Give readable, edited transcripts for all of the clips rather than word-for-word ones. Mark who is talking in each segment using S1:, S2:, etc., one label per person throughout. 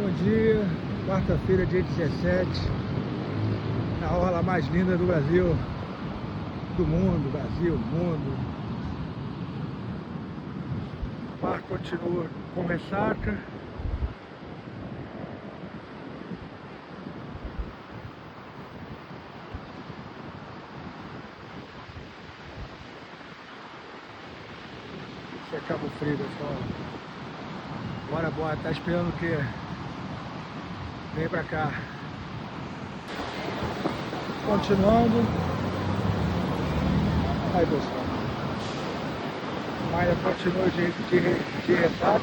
S1: Bom dia, quarta-feira, dia 17, na orla mais linda do Brasil, do mundo, Brasil, mundo. O mar continua com ressaca. Isso é Cabo Frio, pessoal. Bora, tá esperando o quê? Vem pra cá. Continuando. Aí, pessoal. Maia continua de ressaca.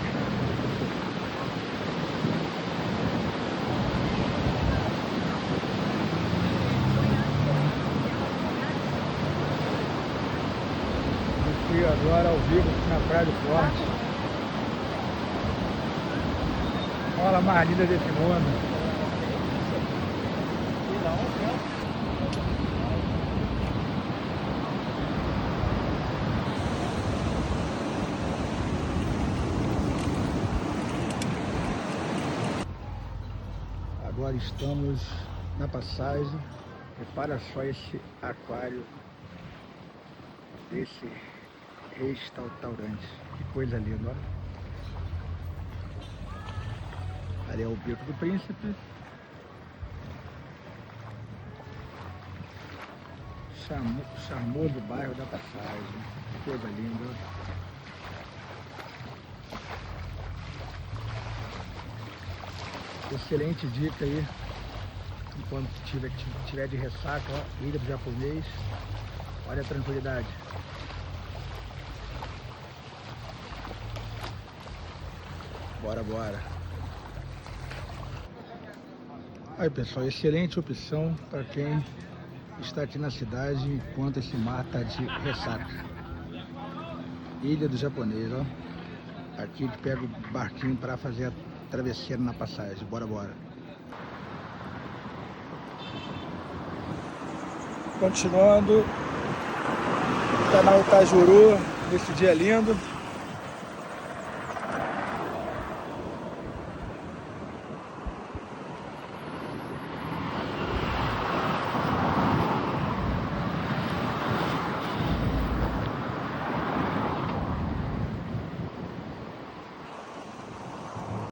S1: E agora ao vivo aqui na Praia do Forte. Olha a mais linda desse mundo. Agora estamos na passagem. Repara só esse aquário desse restaurante. Que coisa linda, ó. Ali é o Beco do Príncipe. Charmoso bairro da Passagem. Que coisa linda. Excelente dica aí. Enquanto tiver de ressaca, ó, Ilha do Japonês. Olha a tranquilidade. Bora. Aí, pessoal, excelente opção para quem está aqui na cidade enquanto esse mar está de ressaca. Ilha do Japonês, ó. Aqui que pega o barquinho para fazer a travessia na passagem. Bora. Continuando, canal Itajuru, nesse dia lindo.